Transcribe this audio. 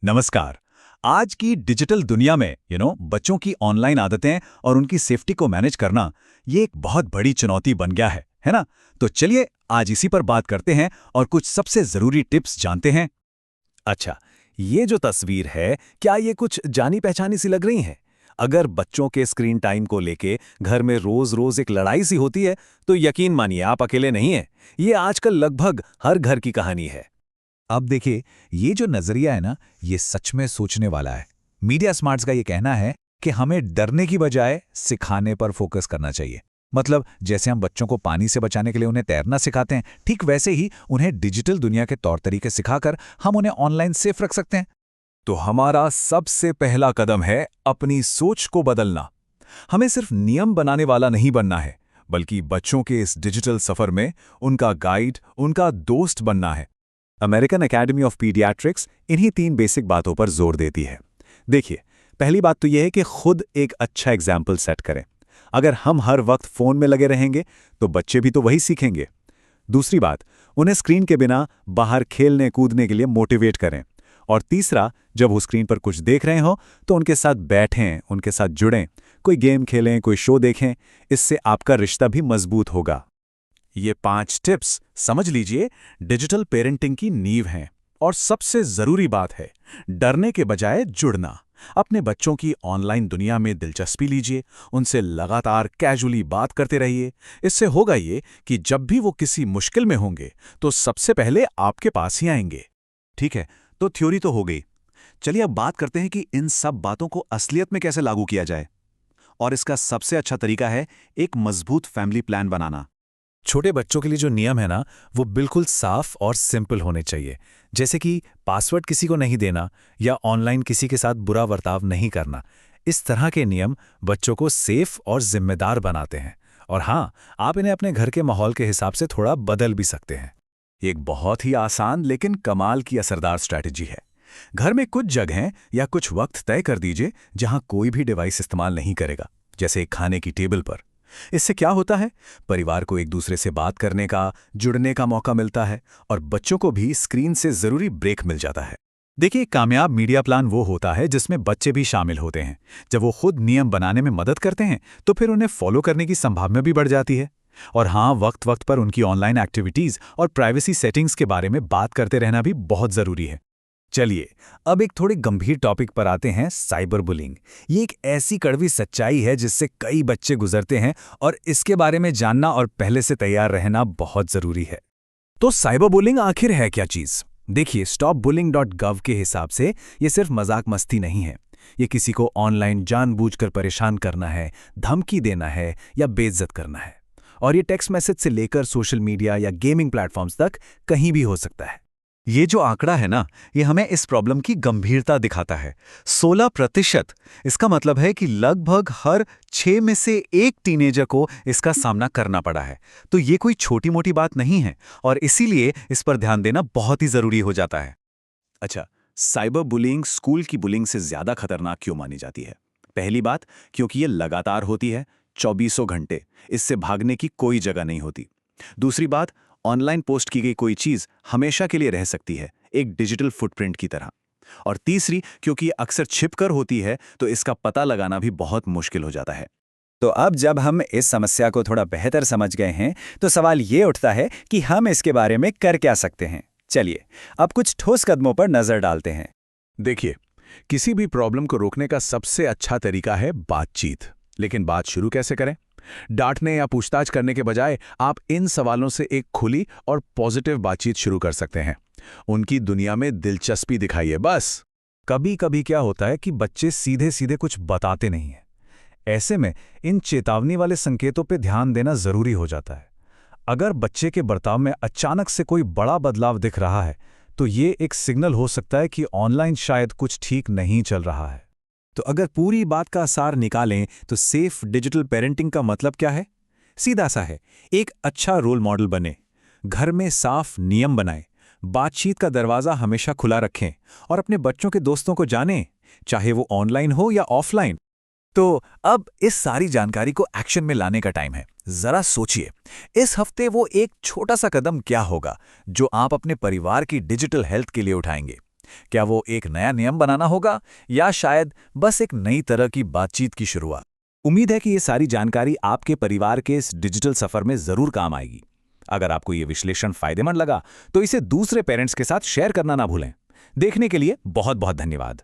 नमस्कार। आज की डिजिटल दुनिया में बच्चों की ऑनलाइन आदतें और उनकी सेफ्टी को मैनेज करना ये एक बहुत बड़ी चुनौती बन गया है ना? तो चलिए आज इसी पर बात करते हैं और कुछ सबसे जरूरी टिप्स जानते हैं। अच्छा, ये जो तस्वीर है, क्या ये कुछ जानी पहचानी सी लग रही है? अगर बच्चों के स्क्रीन टाइम को लेके घर में रोज-रोज एक लड़ाई सी होती है, तो यकीन मानिए आप अकेले नहीं हैं। ये आजकल लगभग हर घर की कहानी है। अब देखिए, ये जो नजरिया है ना, ये सच में सोचने वाला है। मीडिया स्मार्ट्स का ये कहना है कि हमें डरने की बजाय सिखाने पर फोकस करना चाहिए। मतलब जैसे हम बच्चों को पानी से बचाने के लिए उन्हें तैरना सिखाते हैं, ठीक वैसे ही उन्हें डिजिटल दुनिया के तौर तरीके सिखाकर हम उन्हें ऑनलाइन सेफ रख सकते हैं। तो हमारा सबसे पहला कदम है अपनी सोच को बदलना। हमें सिर्फ नियम बनाने वाला नहीं बनना है, बल्कि बच्चों के इस डिजिटल सफर में उनका गाइड, उनका दोस्त बनना है। अमेरिकन एकेडमी ऑफ पीडियाट्रिक्स इन्हीं 3 बेसिक बातों पर जोर देती है। देखिए, पहली बात तो यह है कि खुद एक अच्छा एग्जाम्पल सेट करें। अगर हम हर वक्त फ़ोन में लगे रहेंगे, तो बच्चे भी तो वही सीखेंगे। दूसरी बात, उन्हें स्क्रीन के बिना बाहर खेलने कूदने के लिए मोटिवेट करें। और तीसरा, जब वो स्क्रीन पर कुछ देख रहे हों, तो उनके साथ बैठें, उनके साथ जुड़ें, कोई गेम खेलें, कोई शो देखें। इससे आपका रिश्ता भी मजबूत होगा। ये 5 टिप्स समझ लीजिए डिजिटल पेरेंटिंग की नींव हैं। और सबसे जरूरी बात है, डरने के बजाय जुड़ना। अपने बच्चों की ऑनलाइन दुनिया में दिलचस्पी लीजिए, उनसे लगातार कैजुअली बात करते रहिए। इससे होगा ये कि जब भी वो किसी मुश्किल में होंगे, तो सबसे पहले आपके पास ही आएंगे। ठीक है, तो थ्योरी तो हो गई। चलिए अब बात करते हैं कि इन सब बातों को असलियत में कैसे लागू किया जाए। और इसका सबसे अच्छा तरीका है एक मजबूत फैमिली प्लान बनाना। छोटे बच्चों के लिए जो नियम है ना, वो बिल्कुल साफ और सिंपल होने चाहिए। जैसे कि पासवर्ड किसी को नहीं देना या ऑनलाइन किसी के साथ बुरा बर्ताव नहीं करना। इस तरह के नियम बच्चों को सेफ और जिम्मेदार बनाते हैं। और हाँ, आप इन्हें अपने घर के माहौल के हिसाब से थोड़ा बदल भी सकते हैं। एक बहुत ही आसान लेकिन कमाल की असरदार स्ट्रैटेजी है। घर में कुछ जगहें या कुछ वक्त तय कर दीजिए जहां कोई भी डिवाइस इस्तेमाल नहीं करेगा, जैसे खाने की टेबल पर। इससे क्या होता है, परिवार को एक दूसरे से बात करने का, जुड़ने का मौका मिलता है और बच्चों को भी स्क्रीन से जरूरी ब्रेक मिल जाता है। देखिए, कामयाब मीडिया प्लान वो होता है जिसमें बच्चे भी शामिल होते हैं। जब वो खुद नियम बनाने में मदद करते हैं, तो फिर उन्हें फॉलो करने की संभावना भी बढ़ जाती है। और हाँ, वक्त वक्त पर उनकी ऑनलाइन एक्टिविटीज और प्राइवेसी सेटिंग्स के बारे में बात करते रहना भी बहुत जरूरी है। चलिए, अब एक थोड़े गंभीर टॉपिक पर आते हैं, साइबर बुलिंग। ये एक ऐसी कड़वी सच्चाई है जिससे कई बच्चे गुजरते हैं और इसके बारे में जानना और पहले से तैयार रहना बहुत जरूरी है। तो साइबर बुलिंग आखिर है क्या चीज? देखिए, stopbullying.gov के हिसाब से ये सिर्फ मजाक मस्ती नहीं है। ये किसी को ऑनलाइन जानबूझकर परेशान करना है, धमकी देना है या बेइज्जत करना है। और ये टेक्स्ट मैसेज से लेकर सोशल मीडिया या गेमिंग प्लेटफॉर्म्स तक कहीं भी हो सकता है। ये जो आंकड़ा है ना, ये हमें इस प्रॉब्लम की गंभीरता दिखाता है। 16%। इसका मतलब है कि लगभग हर 6 में से 1 टीनेजर को इसका सामना करना पड़ा है। तो ये कोई छोटी मोटी बात नहीं है और इसीलिए इस पर ध्यान देना बहुत ही जरूरी हो जाता है। अच्छा, साइबर बुलिंग स्कूल की बुलिंग से ज्यादा खतरनाक क्यों मानी जाती है? पहली बात, क्योंकि ये लगातार होती है, 24 घंटे। इससे भागने की कोई जगह नहीं होती। दूसरी बात, ऑनलाइन पोस्ट की गई कोई चीज हमेशा के लिए रह सकती है, एक डिजिटल फुटप्रिंट की तरह। और तीसरी, क्योंकि ये अक्सर छिपकर होती है, तो इसका पता लगाना भी बहुत मुश्किल हो जाता है। तो अब जब हम इस समस्या को थोड़ा बेहतर समझ गए हैं, तो सवाल ये उठता है कि हम इसके बारे में कर क्या सकते हैं। चलिए, अब कुछ ठोस कदमों पर नजर डालते हैं। देखिए, किसी भी प्रॉब्लम को रोकने का सबसे अच्छा तरीका है बातचीत। लेकिन बात शुरू कैसे करें? डांटने या पूछताछ करने के बजाय आप इन सवालों से एक खुली और पॉजिटिव बातचीत शुरू कर सकते हैं। उनकी दुनिया में दिलचस्पी दिखाइए बस। कभी कभी क्या होता है कि बच्चे सीधे सीधे कुछ बताते नहीं हैं। ऐसे में इन चेतावनी वाले संकेतों पे ध्यान देना जरूरी हो जाता है। अगर बच्चे के बर्ताव में अचानक से कोई बड़ा बदलाव दिख रहा है, तो ये एक सिग्नल हो सकता है कि ऑनलाइन शायद कुछ ठीक नहीं चल रहा है। तो अगर पूरी बात का सार निकालें, तो सेफ डिजिटल पेरेंटिंग का मतलब क्या है? सीधा सा है, एक अच्छा रोल मॉडल बने, घर में साफ नियम बनाएं, बातचीत का दरवाजा हमेशा खुला रखें और अपने बच्चों के दोस्तों को जानें, चाहे वो ऑनलाइन हो या ऑफलाइन। तो अब इस सारी जानकारी को एक्शन में लाने का टाइम है। जरा सोचिए, इस हफ्ते वो एक छोटा सा कदम क्या होगा जो आप अपने परिवार की डिजिटल हेल्थ के लिए उठाएंगे? क्या वो एक नया नियम बनाना होगा या शायद बस एक नई तरह की बातचीत की शुरुआत? उम्मीद है कि ये सारी जानकारी आपके परिवार के इस डिजिटल सफर में जरूर काम आएगी। अगर आपको ये विश्लेषण फायदेमंद लगा तो इसे दूसरे पेरेंट्स के साथ शेयर करना ना भूलें। देखने के लिए बहुत बहुत धन्यवाद।